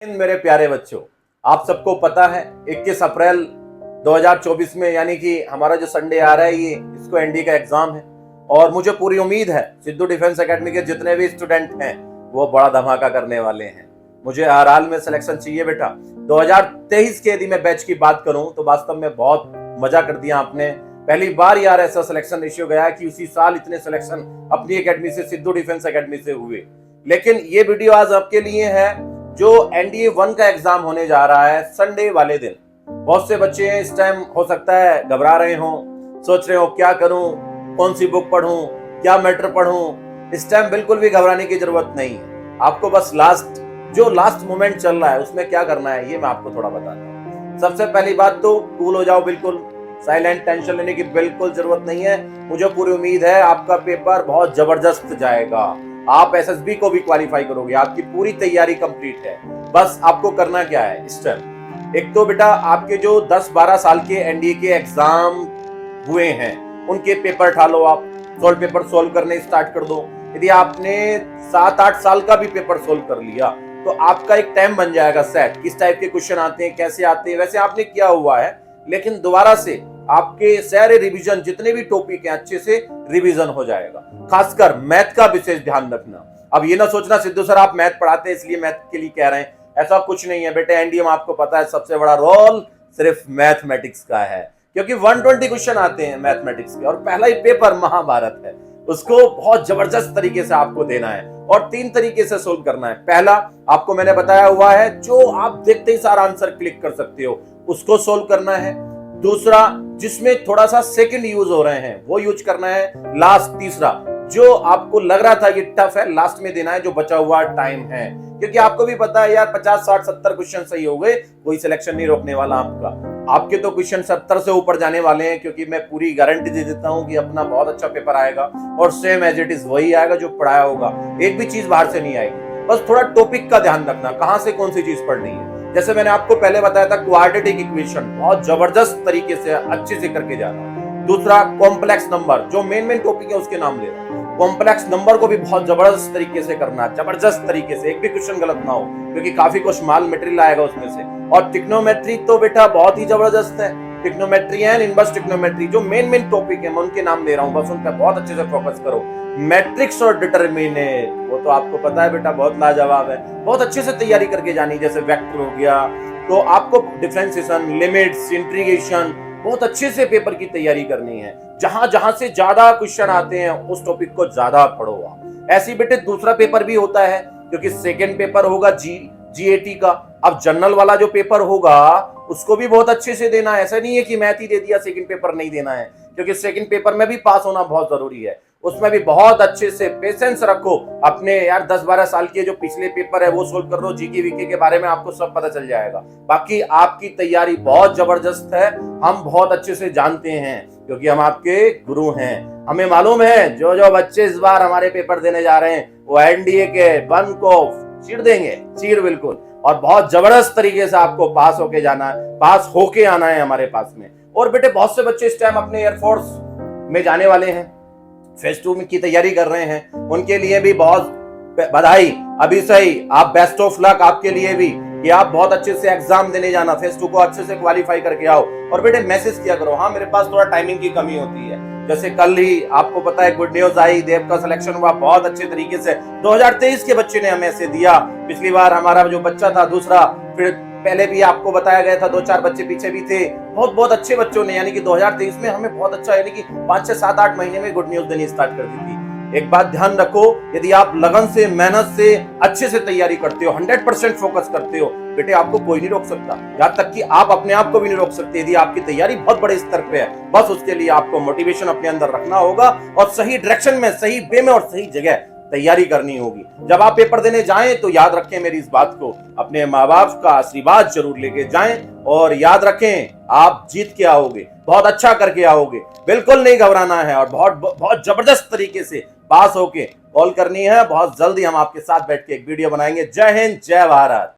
मेरे प्यारे बच्चों, आप सबको पता है 21 अप्रैल 2024 में यानी कि हमारा जो संडे आ रहा है ये इसको एनडीए का एग्जाम है। और मुझे पूरी उम्मीद है सिद्धू डिफेंस एकेडमी के जितने भी स्टूडेंट हैं वो बड़ा धमाका करने वाले हैं। मुझे हर हाल में सिलेक्शन चाहिए बेटा। 2023 के यदि मैं बैच की बात करूं तो वास्तव में बहुत मजा कर दिया आपने। पहली बार यार ऐसा सिलेक्शन रेशियो गया कि उसी साल इतने सिलेक्शन अपनी एकेडमी से सिद्धू डिफेंस एकेडमी से हुए। लेकिन ये वीडियो आज आपके लिए है जो एनडीए 1 का एग्जाम होने जा रहा है संडे वाले दिन। बहुत से बच्चे इस टाइम हो सकता है घबरा रहे हो, सोच रहे हो क्या करूं, कौन सी बुक पढूं, क्या मैटर पढूं। इस टाइम बिल्कुल भी घबराने की जरूरत नहीं है। आपको बस लास्ट मोमेंट चल रहा है उसमें क्या करना है ये मैं आपको थोड़ा बताता हूँ। सबसे पहली बात तो कूल हो जाओ, बिल्कुल साइलेंट, टेंशन लेने की बिल्कुल जरूरत नहीं है। मुझे पूरी उम्मीद है आपका पेपर बहुत जबरदस्त जाएगा। आप एसएसबी को भी क्वालिफाई करोगे, आपकी पूरी तैयारी कंप्लीट है। बस आपको करना क्या है इस टाइम, एक तो बेटा आपके जो 10-12 साल के एनडीए के एग्जाम हुए हैं उनके पेपर उठा लो, आप सोल्व पेपर सोल्व करने स्टार्ट कर दो। यदि आपने 7-8 साल का भी पेपर सोल्व कर लिया तो आपका एक टाइम बन जाएगा सेट, किस टाइप के क्वेश्चन आते हैं, कैसे आते हैं। वैसे आपने किया हुआ है लेकिन दोबारा से आपके सारे रिवीजन जितने भी टॉपिक हैं अच्छे से रिवीजन हो जाएगा। खासकर मैथ का विशेष ध्यान रखना। अब ये ना सोचना सिद्धू सर आप मैथ पढ़ाते हैं इसलिए मैथ के लिए कह रहे हैं, ऐसा कुछ नहीं है बेटे। एनडीए में आपको पता है सबसे बड़ा रोल सिर्फ मैथमेटिक्स का है, क्योंकि 120 क्वेश्चन आते हैं मैथमेटिक्स के और पहला ही पेपर महाभारत है। उसको बहुत जबरदस्त तरीके से आपको देना है और 3 तरीके से सोल्व करना है। पहला आपको मैंने बताया हुआ है, जो आप देखते ही सारा आंसर क्लिक कर सकते हो उसको सोल्व करना है। दूसरा जिसमें थोड़ा सा सेकंड यूज हो रहे हैं वो यूज करना है। लास्ट तीसरा जो आपको लग रहा था ये टफ है लास्ट में देना है, जो बचा हुआ टाइम है। क्योंकि आपको भी पता है यार 50, 60, 70 क्वेश्चन सही हो गए कोई सिलेक्शन नहीं रोकने वाला आपका। आपके तो क्वेश्चन 70 से ऊपर जाने वाले हैं, क्योंकि मैं पूरी गारंटी दे देता हूं कि अपना बहुत अच्छा पेपर आएगा और सेम एज इट इज वही आएगा जो पढ़ाया होगा। एक भी चीज बाहर से नहीं आएगी। बस थोड़ा टॉपिक का ध्यान रखना, कहां से कौन सी चीज पढ़नी है। जैसे मैंने आपको पहले बताया था क्वाड्रेटिक इक्वेशन बहुत जबरदस्त तरीके से अच्छे से करके जाना। दूसरा कॉम्प्लेक्स नंबर, जो मेन टॉपिक है उसके नाम ले रहा हूं। कॉम्प्लेक्स नंबर को भी बहुत जबरदस्त तरीके से करना, जबरदस्त तरीके से, एक भी क्वेश्चन गलत ना हो, क्योंकि काफी कुछ माल मटेरियल आएगा उसमें से। और ट्रिग्नोमेट्री तो बेटा बहुत ही जबरदस्त है। ट्रिग्नोमेट्री एंड इनवर्स ट्रिग्नोमेट्री जो मेन टॉपिक है मैं उनके नाम ले रहा हूं, बस उन पर बहुत अच्छे से फोकस करो। मैट्रिक्स और डिटरमिनेंट वो तो आपको पता है बेटा बहुत लाजवाब है, बहुत अच्छे से तैयारी करके जानी। जैसे वेक्टर हो गया तो आपको डिफरेंशिएशन, लिमिट्स, इंटीग्रेशन बहुत अच्छे से पेपर की तैयारी करनी है। जहां जहां से ज्यादा क्वेश्चन आते हैं उस टॉपिक को ज्यादा पढ़ो आप। ऐसी बेटे दूसरा पेपर भी होता है, क्योंकि सेकंड पेपर होगा जीएटी का। अब जनरल वाला जो पेपर होगा उसको भी बहुत अच्छे से देना है। ऐसा नहीं है कि मैथ ही दे दिया सेकंड पेपर नहीं देना है, क्योंकि सेकंड पेपर में भी पास होना बहुत जरूरी है। उसमें भी बहुत अच्छे से पेशेंस रखो अपने। यार 10-12 साल के जो पिछले पेपर है वो सोल्व कर लो, जीके वीके के बारे में आपको सब पता चल जाएगा। बाकी आपकी तैयारी बहुत जबरदस्त है, हम बहुत अच्छे से जानते हैं क्योंकि हम आपके गुरु हैं। हमें मालूम है जो जो बच्चे इस बार हमारे पेपर देने जा रहे हैं वो एनडीए के 1 को चीर देंगे, चीर बिल्कुल। और बहुत जबरदस्त तरीके से आपको पास होके जाना है, पास होके आना है हमारे पास में। और बेटे बहुत से बच्चे इस टाइम अपने एयरफोर्स में जाने वाले हैं, फेज 2 की तैयारी कर रहे हैं, उनके लिए भी बहुत बधाई। अभी सही आप बेस्ट ऑफ लक आपके लिए भी कि आप बहुत अच्छे से एग्जाम देने जाना, फेज 2 को अच्छे से क्वालिफाई करके आओ। और बेटे मैसेज किया करो, हाँ मेरे पास थोड़ा टाइमिंग की कमी होती है। जैसे कल ही आपको पता है गुड न्यूज आई, देव का सिलेक्शन हुआ बहुत अच्छे तरीके से। 2023 के बच्चे ने हमें ऐसे दिया, पिछली बार हमारा जो बच्चा था दूसरा, फिर पहले भी आपको बताया गया था 2-4 बच्चे पीछे भी थे। बहुत अच्छे बच्चों ने, यानी कि 2023 में हमें बहुत अच्छा, यानी कि 5 से 7-8 महीने में गुड न्यूज देनी स्टार्ट कर दी थी। एक बात ध्यान रखो, यदि आप लगन से, मेहनत से, अच्छे से तैयारी करते हो, 100% फोकस करते हो, बेटे आपको कोई नहीं रोक सकता। यहाँ तक कि आप अपने आप को भी नहीं रोक सकते यदि आपकी तैयारी बहुत बड़े स्तर पे है। बस उसके लिए आपको मोटिवेशन अपने अंदर रखना होगा और सही डायरेक्शन में, सही वे में और सही जगह तैयारी करनी होगी। जब आप पेपर देने जाएं तो याद रखें मेरी इस बात को, अपने माँ बाप का आशीर्वाद जरूर लेके जाएं और याद रखें आप जीत के आओगे, बहुत अच्छा करके आओगे। बिल्कुल नहीं घबराना है और बहुत जबरदस्त तरीके से पास होके कॉल करनी है। बहुत जल्दी हम आपके साथ बैठ के एक वीडियो बनाएंगे। जय हिंद, जय भारत।